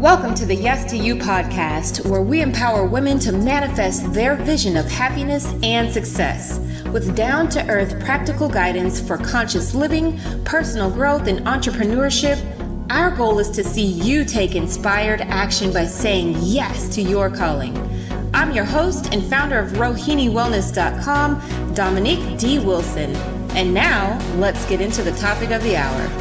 Welcome to the Yes to You podcast, where we empower women to manifest their vision of happiness and success with down-to-earth practical guidance for conscious living, personal growth, and entrepreneurship. Our goal is to see you take inspired action by saying yes to your calling. I'm your host and founder of RohiniWellness.com, Dominique D. Wilson. And now, let's get into the topic of the hour.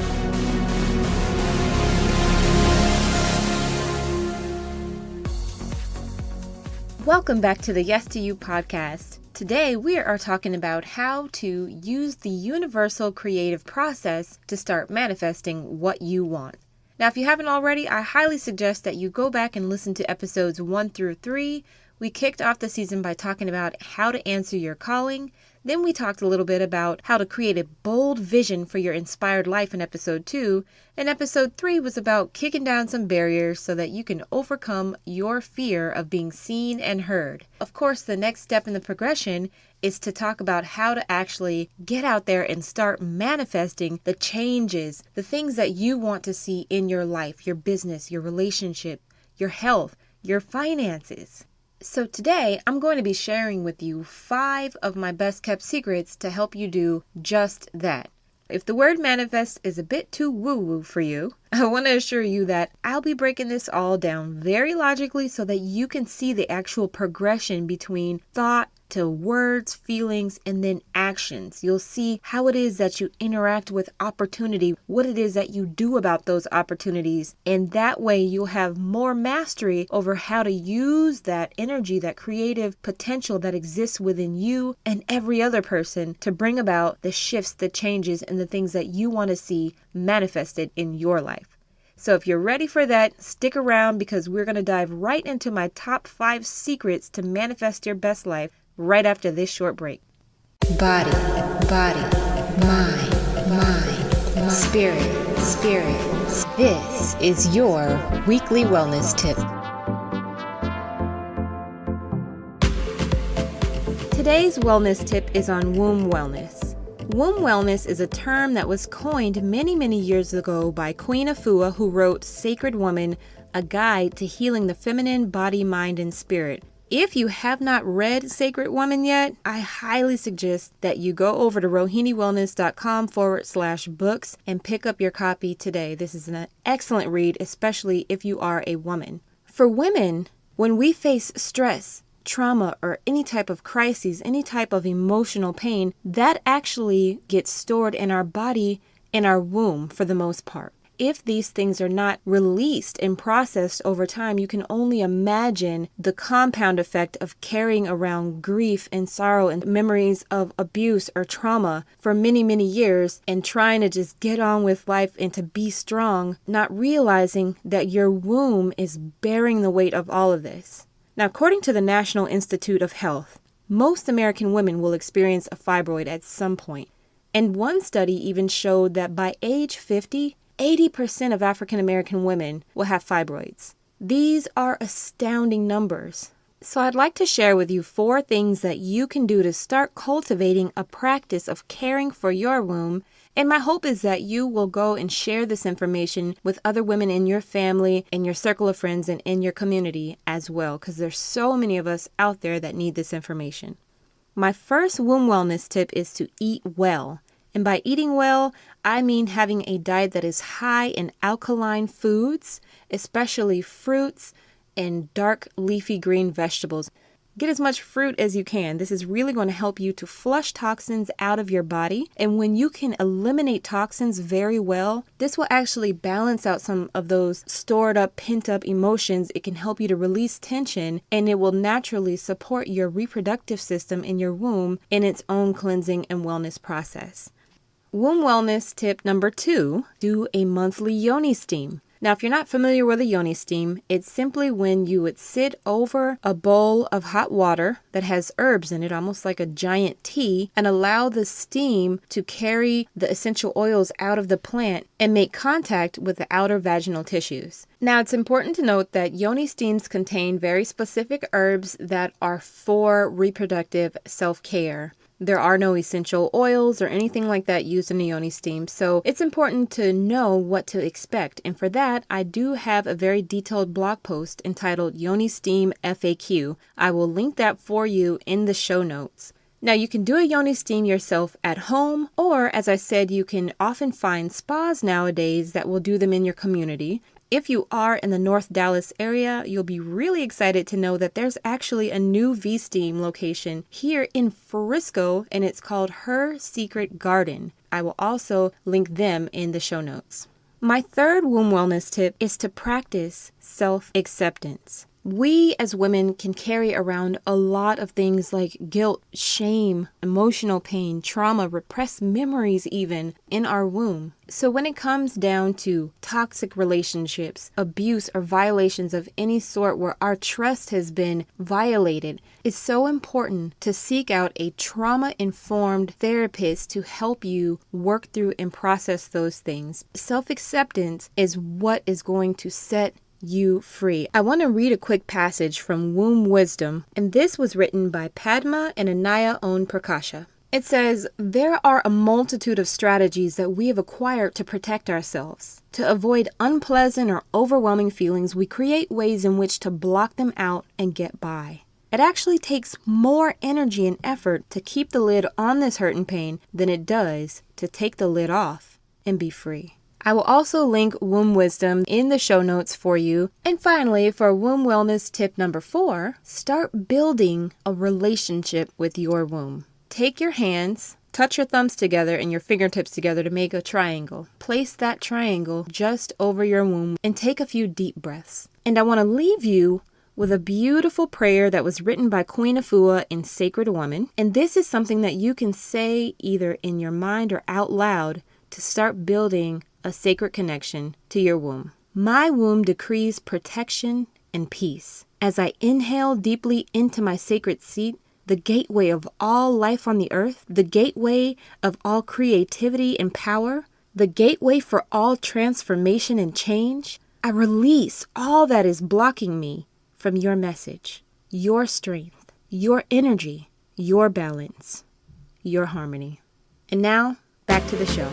Welcome back to the Yes to You podcast. Today we are talking about how to use the universal creative process to start manifesting what you want. Now, if you haven't already, I highly suggest that you go back and listen to episodes 1 through 3. We kicked off the season by talking about how to answer your calling. Then we talked a little bit about how to create a bold vision for your inspired life in episode 2. And episode 3 was about kicking down some barriers so that you can overcome your fear of being seen and heard. Of course, the next step in the progression is to talk about how to actually get out there and start manifesting the changes, the things that you want to see in your life, your business, your relationship, your health, your finances. So today, I'm going to be sharing with you 5 of my best kept secrets to help you do just that. If the word manifest is a bit too woo-woo for you, I want to assure you that I'll be breaking this all down very logically so that you can see the actual progression between thought to words, feelings, and then actions. You'll see how it is that you interact with opportunity, what it is that you do about those opportunities, and that way you'll have more mastery over how to use that energy, that creative potential that exists within you and every other person to bring about the shifts, the changes, and the things that you want to see manifested in your life. So if you're ready for that, stick around because we're going to dive right into my top 5 secrets to manifest your best life right after this short break. Body, mind, spirit. This is your weekly wellness tip. Today's wellness tip is on womb wellness. Womb wellness is a term that was coined many years ago by Queen Afua, who wrote Sacred Woman, a guide to healing the feminine body, mind, and spirit. If you have not read Sacred Woman yet, I highly suggest that you go over to RohiniWellness.com/books and pick up your copy today. This is an excellent read, especially if you are a woman. For women, when we face stress, trauma, or any type of crises, any type of emotional pain, that actually gets stored in our body, in our womb for the most part. If these things are not released and processed over time, you can only imagine the compound effect of carrying around grief and sorrow and memories of abuse or trauma for many years and trying to just get on with life and to be strong, not realizing that your womb is bearing the weight of all of this. Now, according to the National Institute of Health, most American women will experience a fibroid at some point. And one study even showed that by age 50, 80% of African American women will have fibroids. These are astounding numbers. So I'd like to share with you 4 things that you can do to start cultivating a practice of caring for your womb. And my hope is that you will go and share this information with other women in your family, in your circle of friends, and in your community as well, because there's so many of us out there that need this information. My first womb wellness tip is to eat well. And by eating well, I mean having a diet that is high in alkaline foods, especially fruits and dark leafy green vegetables. Get as much fruit as you can. This is really going to help you to flush toxins out of your body. And when you can eliminate toxins very well, this will actually balance out some of those stored up, pent up emotions. It can help you to release tension, and it will naturally support your reproductive system in your womb in its own cleansing and wellness process. Womb wellness tip number 2, do a monthly Yoni Steam. Now, if you're not familiar with a Yoni Steam, it's simply when you would sit over a bowl of hot water that has herbs in it, almost like a giant tea, and allow the steam to carry the essential oils out of the plant and make contact with the outer vaginal tissues. Now, it's important to note that Yoni Steams contain very specific herbs that are for reproductive self-care. There are no essential oils or anything like that used in the Yoni Steam, so it's important to know what to expect. And for that, I do have a very detailed blog post entitled Yoni Steam FAQ. I will link that for you in the show notes. Now, you can do a Yoni Steam yourself at home, or as I said, you can often find spas nowadays that will do them in your community. If you are in the North Dallas area, you'll be really excited to know that there's actually a new V-Steam location here in Frisco, and it's called Her Secret Garden. I will also link them in the show notes. My third womb wellness tip is to practice self-acceptance. We as women can carry around a lot of things like guilt, shame, emotional pain, trauma, repressed memories even in our womb. So when it comes down to toxic relationships, abuse, or violations of any sort where our trust has been violated, it's so important to seek out a trauma-informed therapist to help you work through and process those things. Self-acceptance is what is going to set you free. I want to read a quick passage from Womb Wisdom, and this was written by Padma and Anaya Om Prakasha. It says, "There are a multitude of strategies that we have acquired to protect ourselves. To avoid unpleasant or overwhelming feelings, we create ways in which to block them out and get by. It actually takes more energy and effort to keep the lid on this hurt and pain than it does to take the lid off and be free." I will also link Womb Wisdom in the show notes for you. And finally, for womb wellness tip number 4, start building a relationship with your womb. Take your hands, touch your thumbs together and your fingertips together to make a triangle. Place that triangle just over your womb and take a few deep breaths. And I want to leave you with a beautiful prayer that was written by Queen Afua in Sacred Woman. And this is something that you can say either in your mind or out loud to start building a sacred connection to your womb. My womb decrees protection and peace. As I inhale deeply into my sacred seat, the gateway of all life on the earth, the gateway of all creativity and power, the gateway for all transformation and change, I release all that is blocking me from your message, your strength, your energy, your balance, your harmony. And now, back to the show.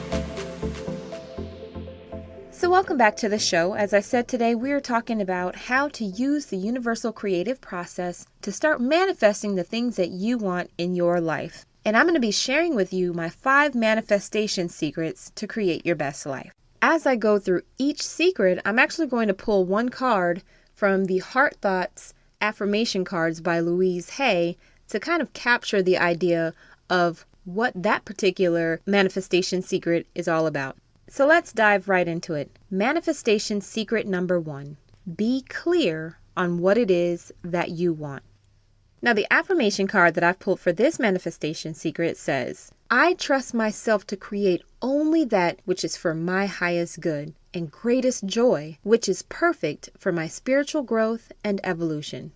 So welcome back to the show. As I said today, we are talking about how to use the universal creative process to start manifesting the things that you want in your life. And I'm going to be sharing with you my 5 manifestation secrets to create your best life. As I go through each secret, I'm actually going to pull one card from the Heart Thoughts affirmation cards by Louise Hay to kind of capture the idea of what that particular manifestation secret is all about. So let's dive right into it. Manifestation secret number 1. Be clear on what it is that you want. Now, the affirmation card that I've pulled for this manifestation secret says, I trust myself to create only that which is for my highest good and greatest joy, which is perfect for my spiritual growth and evolution.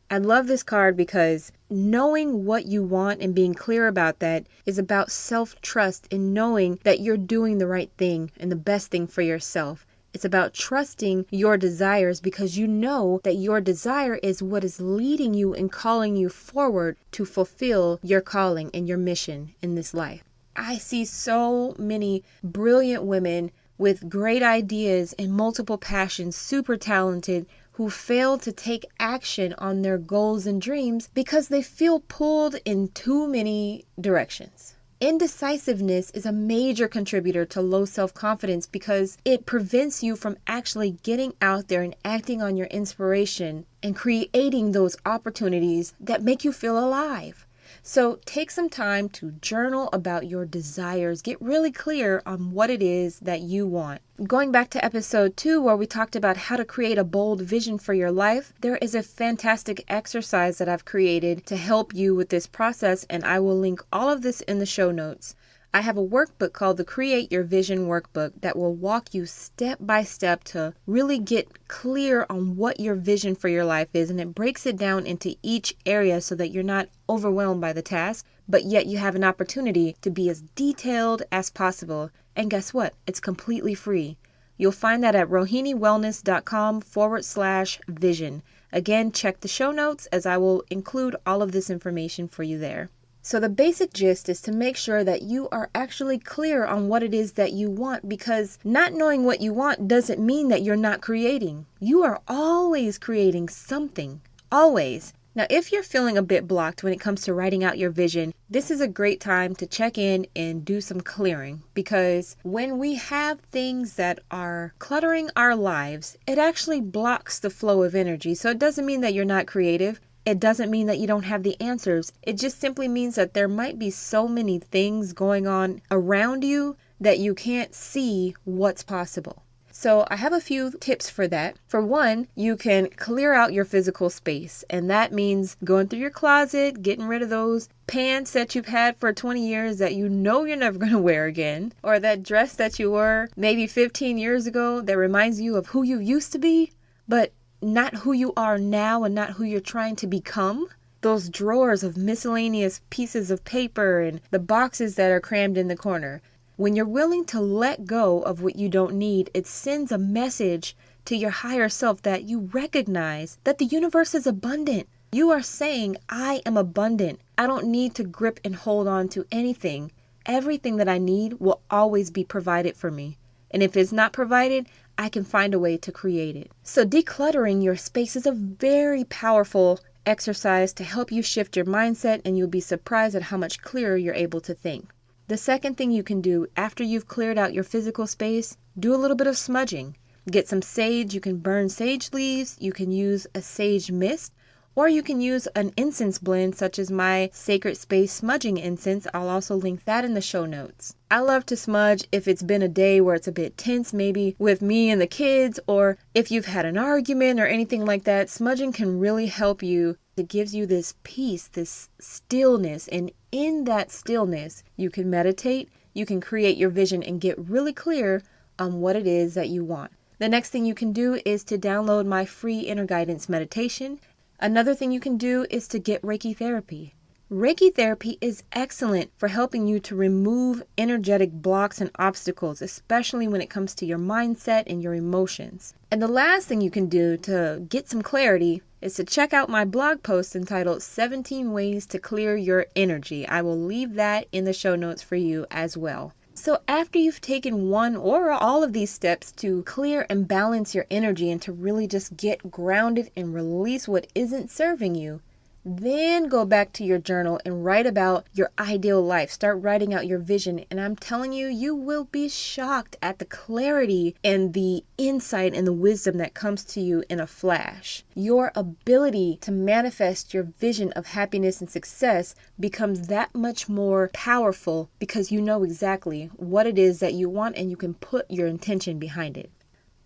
I love this card because knowing what you want and being clear about that is about self-trust and knowing that you're doing the right thing and the best thing for yourself. It's about trusting your desires because you know that your desire is what is leading you and calling you forward to fulfill your calling and your mission in this life. I see so many brilliant women with great ideas and multiple passions, super talented, who fail to take action on their goals and dreams because they feel pulled in too many directions. Indecisiveness is a major contributor to low self-confidence because it prevents you from actually getting out there and acting on your inspiration and creating those opportunities that make you feel alive. So take some time to journal about your desires. Get really clear on what it is that you want. Going back to episode 2 where we talked about how to create a bold vision for your life, there is a fantastic exercise that I've created to help you with this process, and I will link all of this in the show notes. I have a workbook called the Create Your Vision Workbook that will walk you step by step to really get clear on what your vision for your life is, and it breaks it down into each area so that you're not overwhelmed by the task, but yet you have an opportunity to be as detailed as possible. And guess what? It's completely free. You'll find that at rohiniwellness.com/vision. Again, check the show notes as I will include all of this information for you there. So the basic gist is to make sure that you are actually clear on what it is that you want, because not knowing what you want doesn't mean that you're not creating. You are always creating something, always. Now, if you're feeling a bit blocked when it comes to writing out your vision, this is a great time to check in and do some clearing, because when we have things that are cluttering our lives, it actually blocks the flow of energy. So it doesn't mean that you're not creative. It doesn't mean that you don't have the answers. It just simply means that there might be so many things going on around you that you can't see what's possible. So I have a few tips for that. For one, you can clear out your physical space. And that means going through your closet, getting rid of those pants that you've had for 20 years that you know you're never going to wear again. Or that dress that you wore maybe 15 years ago that reminds you of who you used to be, but not who you are now and not who you're trying to become. Those drawers of miscellaneous pieces of paper and the boxes that are crammed in the corner. When you're willing to let go of what you don't need, it sends a message to your higher self that you recognize that the universe is abundant. You are saying, I am abundant. I don't need to grip and hold on to anything. Everything that I need will always be provided for me. And if it's not provided, I can find a way to create it. So decluttering your space is a very powerful exercise to help you shift your mindset, and you'll be surprised at how much clearer you're able to think. The second thing you can do after you've cleared out your physical space, do a little bit of smudging. Get some sage. You can burn sage leaves. You can use a sage mist, or you can use an incense blend such as my Sacred Space smudging incense. I'll also link that in the show notes. I love to smudge if it's been a day where it's a bit tense, maybe with me and the kids, or if you've had an argument or anything like that. Smudging can really help you. It gives you this peace, this stillness, and in that stillness, you can meditate, you can create your vision and get really clear on what it is that you want. The next thing you can do is to download my free inner guidance meditation. Another thing you can do is to get Reiki Therapy. Reiki Therapy is excellent for helping you to remove energetic blocks and obstacles, especially when it comes to your mindset and your emotions. And the last thing you can do to get some clarity is to check out my blog post entitled 17 Ways to Clear Your Energy. I will leave that in the show notes for you as well. So after you've taken one or all of these steps to clear and balance your energy and to really just get grounded and release what isn't serving you, then go back to your journal and write about your ideal life. Start writing out your vision. And I'm telling you, you will be shocked at the clarity and the insight and the wisdom that comes to you in a flash. Your ability to manifest your vision of happiness and success becomes that much more powerful because you know exactly what it is that you want and you can put your intention behind it.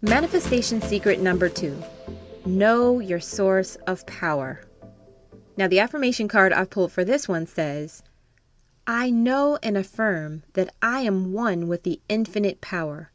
Manifestation secret number 2. Know your source of power. Now, the affirmation card I've pulled for this one says, I know and affirm that I am one with the infinite power.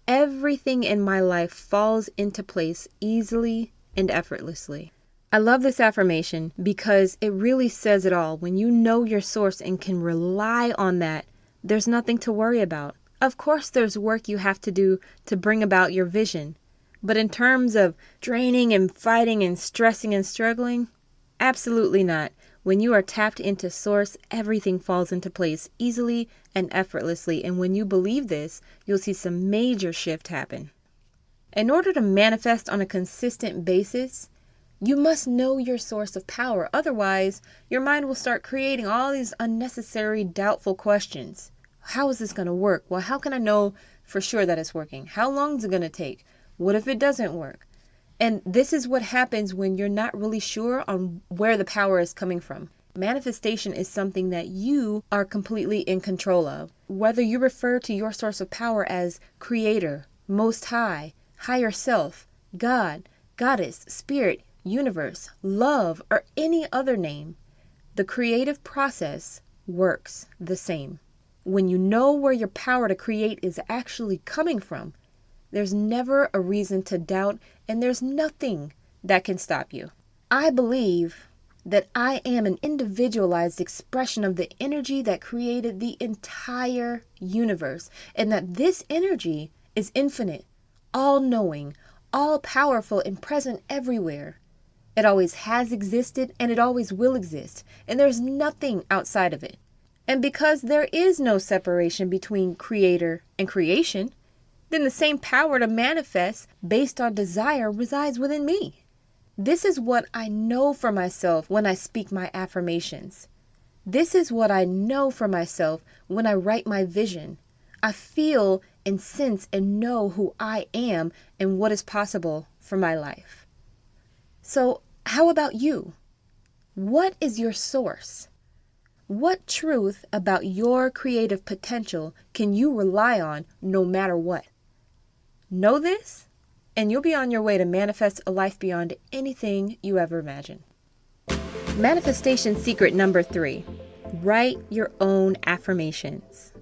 Everything in my life falls into place easily and effortlessly. I love this affirmation because it really says it all. When you know your source and can rely on that, there's nothing to worry about. Of course, there's work you have to do to bring about your vision. But in terms of draining and fighting and stressing and struggling, absolutely not. When you are tapped into source, everything falls into place easily and effortlessly. And when you believe this, you'll see some major shift happen. In order to manifest on a consistent basis, you must know your source of power. Otherwise, your mind will start creating all these unnecessary, doubtful questions. How is this going to work? Well, how can I know for sure that it's working? How long is it going to take? What if it doesn't work? And this is what happens when you're not really sure on where the power is coming from. Manifestation is something that you are completely in control of. Whether you refer to your source of power as Creator, Most High, Higher Self, God, Goddess, Spirit, Universe, Love, or any other name, the creative process works the same. When you know where your power to create is actually coming from, there's never a reason to doubt, and there's nothing that can stop you. I believe that I am an individualized expression of the energy that created the entire universe, and that this energy is infinite, all-knowing, all-powerful, and present everywhere. It always has existed and it always will exist. And there's nothing outside of it. And because there is no separation between creator and creation, then the same power to manifest based on desire resides within me. This is what I know for myself when I speak my affirmations. This is what I know for myself when I write my vision. I feel and sense and know who I am and what is possible for my life. So, how about you? What is your source? What truth about your creative potential can you rely on no matter what? Know this, and you'll be on your way to manifest a life beyond anything you ever imagined. Manifestation secret number 3. Write your own affirmations.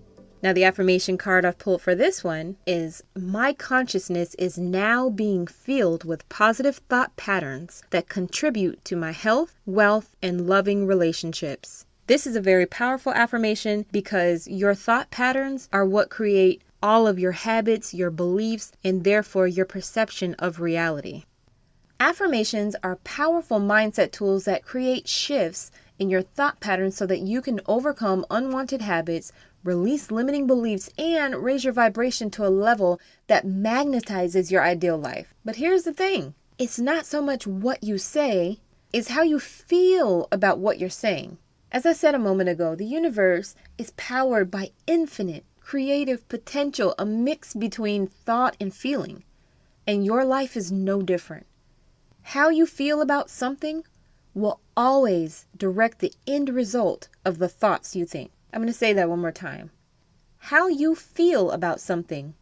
Now, the affirmation card I've pulled for this one is, my consciousness is now being filled with positive thought patterns that contribute to my health, wealth, and loving relationships. This is a very powerful affirmation because your thought patterns are what create all of your habits, your beliefs, and therefore your perception of reality. Affirmations are powerful mindset tools that create shifts in your thought patterns so that you can overcome unwanted habits, release limiting beliefs, and raise your vibration to a level that magnetizes your ideal life. But here's the thing. It's not so much what you say, it's how you feel about what you're saying. As I said a moment ago, the universe is powered by infinite creative potential, a mix between thought and feeling. And your life is no different. How you feel about something will always direct the end result of the thoughts you think. I'm going to say that one more time. How you feel about something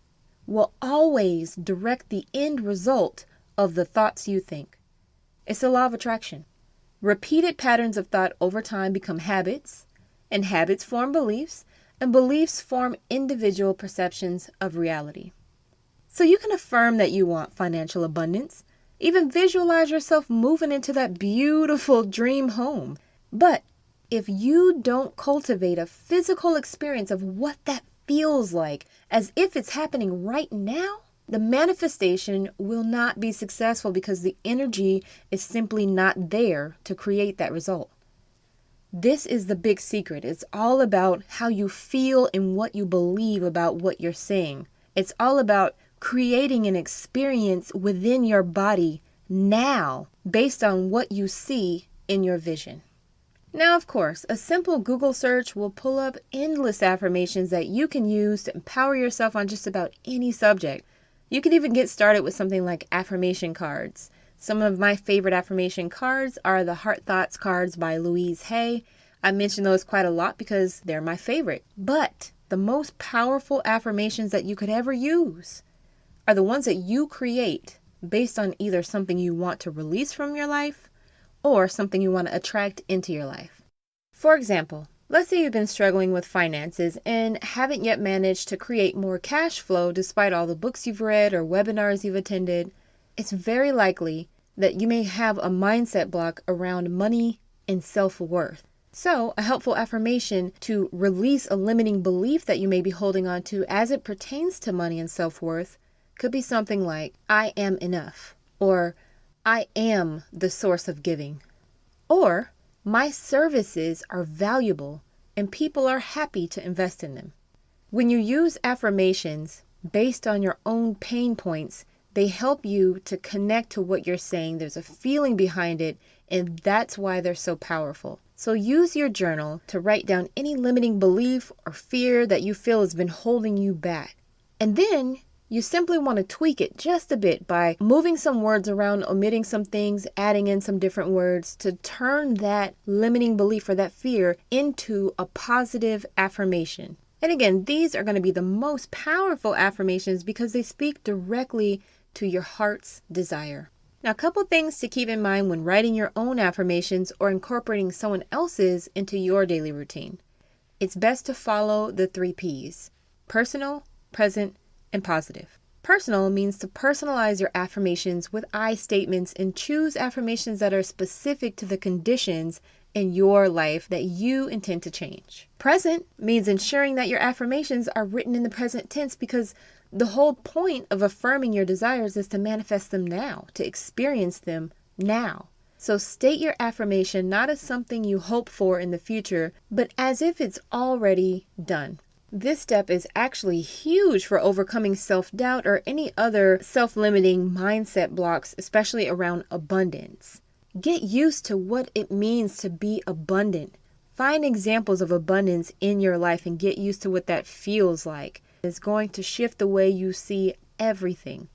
will always direct the end result of the thoughts you think. It's the law of attraction. Repeated patterns of thought over time become habits, and habits form beliefs, and beliefs form individual perceptions of reality. So you can affirm that you want financial abundance, even visualize yourself moving into that beautiful dream home. But if you don't cultivate a physical experience of what that feels like, as if it's happening right now, the manifestation will not be successful because the energy is simply not there to create that result. This is the big secret. It's all about how you feel and what you believe about what you're saying. It's all about creating an experience within your body now based on what you see in your vision. Now, of course, a simple Google search will pull up endless affirmations that you can use to empower yourself on just about any subject. You can even get started with something like affirmation cards. Some of my favorite affirmation cards are the Heart Thoughts cards by Louise Hay. I mention those quite a lot because they're my favorite. But the most powerful affirmations that you could ever use are the ones that you create based on either something you want to release from your life or something you want to attract into your life. For example, let's say you've been struggling with finances and haven't yet managed to create more cash flow despite all the books you've read or webinars you've attended. It's very likely that you may have a mindset block around money and self-worth. So, a helpful affirmation to release a limiting belief that you may be holding on to as it pertains to money and self-worth could be something like, I am enough, or I am the source of giving, or my services are valuable and people are happy to invest in them. When you use affirmations based on your own pain points, they help you to connect to what you're saying. There's a feeling behind it, and that's why they're so powerful. So use your journal to write down any limiting belief or fear that you feel has been holding you back. And then you simply want to tweak it just a bit by moving some words around, omitting some things, adding in some different words to turn that limiting belief or that fear into a positive affirmation. And again, these are going to be the most powerful affirmations because they speak directly to your heart's desire. Now, a couple things to keep in mind when writing your own affirmations or incorporating someone else's into your daily routine. It's best to follow the 3 P's: personal, present, and positive. Personal means to personalize your affirmations with I statements and choose affirmations that are specific to the conditions in your life that you intend to change. Present means ensuring that your affirmations are written in the present tense because the whole point of affirming your desires is to manifest them now, to experience them now. So state your affirmation not as something you hope for in the future, but as if it's already done. This step is actually huge for overcoming self-doubt or any other self-limiting mindset blocks, especially around abundance. Get used to what it means to be abundant. Find examples of abundance in your life and get used to what that feels like. It's going to shift the way you see everything.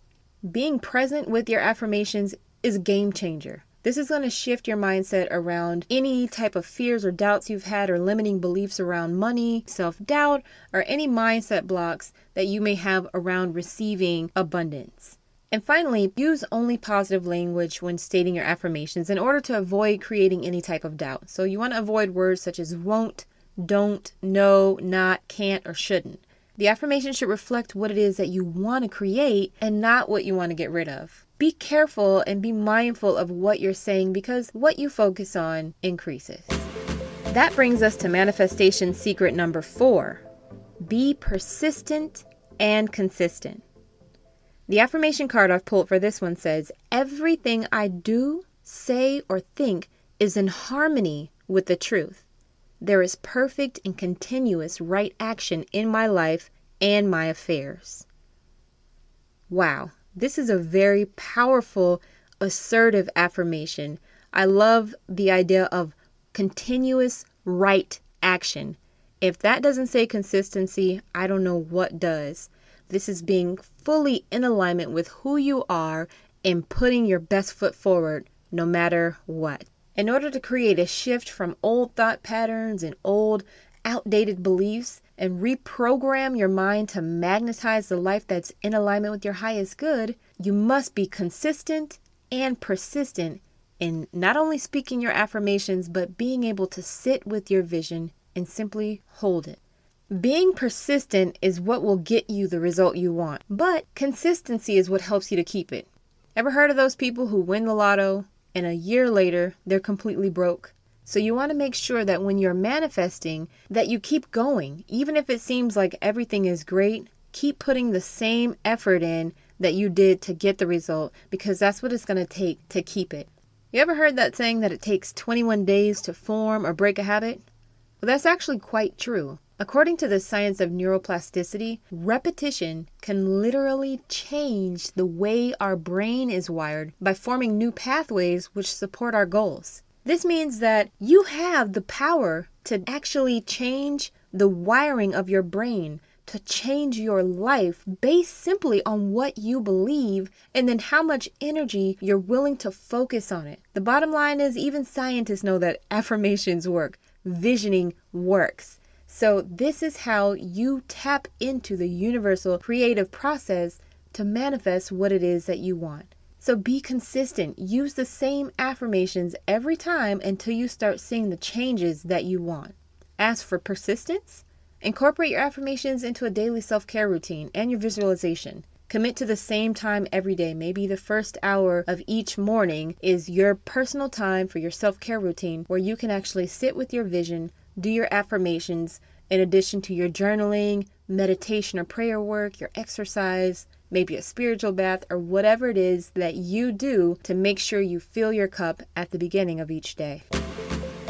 Being present with your affirmations is a game changer. This is going to shift your mindset around any type of fears or doubts you've had or limiting beliefs around money, self-doubt, or any mindset blocks that you may have around receiving abundance. And finally, use only positive language when stating your affirmations in order to avoid creating any type of doubt. So you want to avoid words such as won't, don't, no, not, can't, or shouldn't. The affirmation should reflect what it is that you want to create and not what you want to get rid of. Be careful and be mindful of what you're saying because what you focus on increases. That brings us to manifestation secret number 4. Be persistent and consistent. The affirmation card I've pulled for this one says, everything I do, say, or think is in harmony with the truth. There is perfect and continuous right action in my life and my affairs. Wow. This is a very powerful, assertive affirmation. I love the idea of continuous right action. If that doesn't say consistency, I don't know what does. This is being fully in alignment with who you are and putting your best foot forward no matter what. In order to create a shift from old thought patterns and old outdated beliefs and reprogram your mind to magnetize the life that's in alignment with your highest good, you must be consistent and persistent in not only speaking your affirmations, but being able to sit with your vision and simply hold it. Being persistent is what will get you the result you want, but consistency is what helps you to keep it. Ever heard of those people who win the lotto and a year later they're completely broke? So you want to make sure that when you're manifesting that you keep going. Even if it seems like everything is great, keep putting the same effort in that you did to get the result because that's what it's going to take to keep it. You ever heard that saying that it takes 21 days to form or break a habit? Well, that's actually quite true. According to the science of neuroplasticity, repetition can literally change the way our brain is wired by forming new pathways which support our goals. This means that you have the power to actually change the wiring of your brain, to change your life based simply on what you believe and then how much energy you're willing to focus on it. The bottom line is even scientists know that affirmations work, visioning works. So this is how you tap into the universal creative process to manifest what it is that you want. So be consistent. Use the same affirmations every time until you start seeing the changes that you want. As for persistence, incorporate your affirmations into a daily self-care routine and your visualization. Commit to the same time every day. Maybe the first hour of each morning is your personal time for your self-care routine where you can actually sit with your vision, do your affirmations in addition to your journaling, meditation or prayer work, your exercise, maybe a spiritual bath, or whatever it is that you do to make sure you fill your cup at the beginning of each day.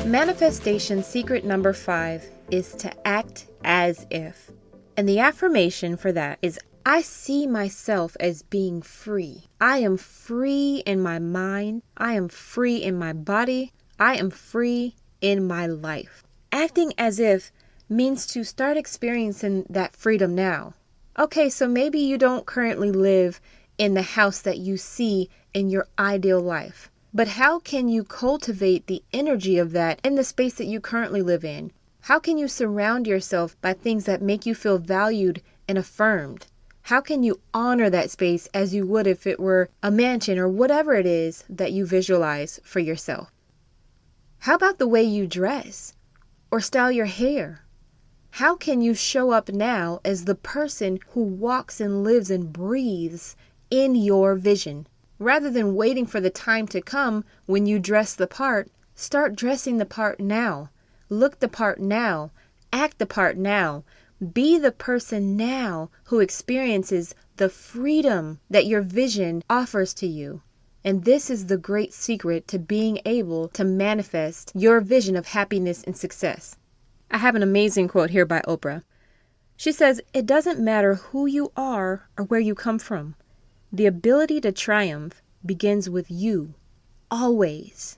Manifestation secret number 5 is to act as if. And the affirmation for that is, I see myself as being free. I am free in my mind. I am free in my body. I am free in my life. Acting as if means to start experiencing that freedom now. Okay, so maybe you don't currently live in the house that you see in your ideal life. But how can you cultivate the energy of that in the space that you currently live in? How can you surround yourself by things that make you feel valued and affirmed? How can you honor that space as you would if it were a mansion or whatever it is that you visualize for yourself? How about the way you dress or style your hair? How can you show up now as the person who walks and lives and breathes in your vision? Rather than waiting for the time to come when you dress the part, start dressing the part now. Look the part now. Act the part now. Be the person now who experiences the freedom that your vision offers to you. And this is the great secret to being able to manifest your vision of happiness and success. I have an amazing quote here by Oprah. She says, "It doesn't matter who you are or where you come from. The ability to triumph begins with you, always."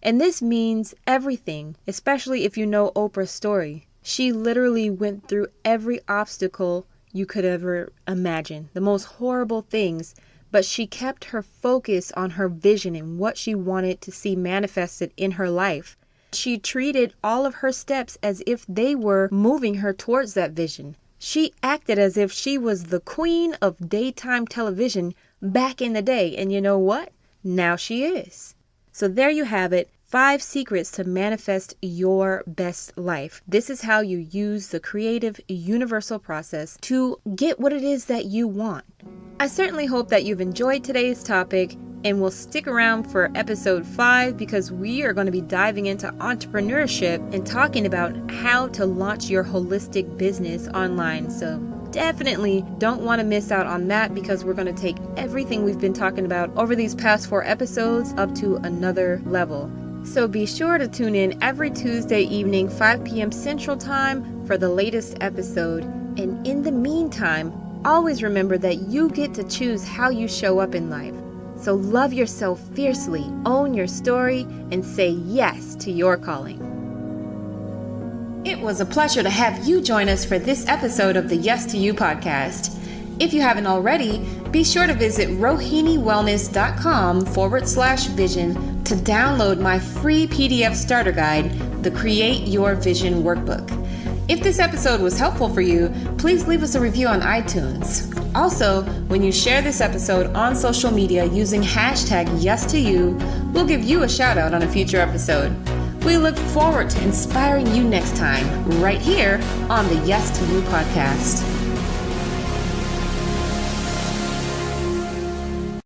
And this means everything, especially if you know Oprah's story. She literally went through every obstacle you could ever imagine, the most horrible things, but she kept her focus on her vision and what she wanted to see manifested in her life. She treated all of her steps as if they were moving her towards that vision. She acted as if she was the queen of daytime television back in the day, and you know what? Now she is. So there you have it. 5 secrets to manifest your best life. This is how you use the creative universal process to get what it is that you want. I certainly hope that you've enjoyed today's topic and will stick around for episode 5 because we are going to be diving into entrepreneurship and talking about how to launch your holistic business online. So definitely don't want to miss out on that because we're going to take everything we've been talking about over these past 4 episodes up to another level. So be sure to tune in every Tuesday evening, 5 p.m. Central Time for the latest episode. And in the meantime, always remember that you get to choose how you show up in life. So love yourself fiercely, own your story, and say yes to your calling. It was a pleasure to have you join us for this episode of the Yes to You podcast. If you haven't already, be sure to visit rohiniwellness.com/vision to download my free PDF starter guide, the Create Your Vision Workbook. If this episode was helpful for you, please leave us a review on iTunes. Also, when you share this episode on social media using hashtag #YesToYou, we'll give you a shout out on a future episode. We look forward to inspiring you next time, right here on the Yes to You podcast.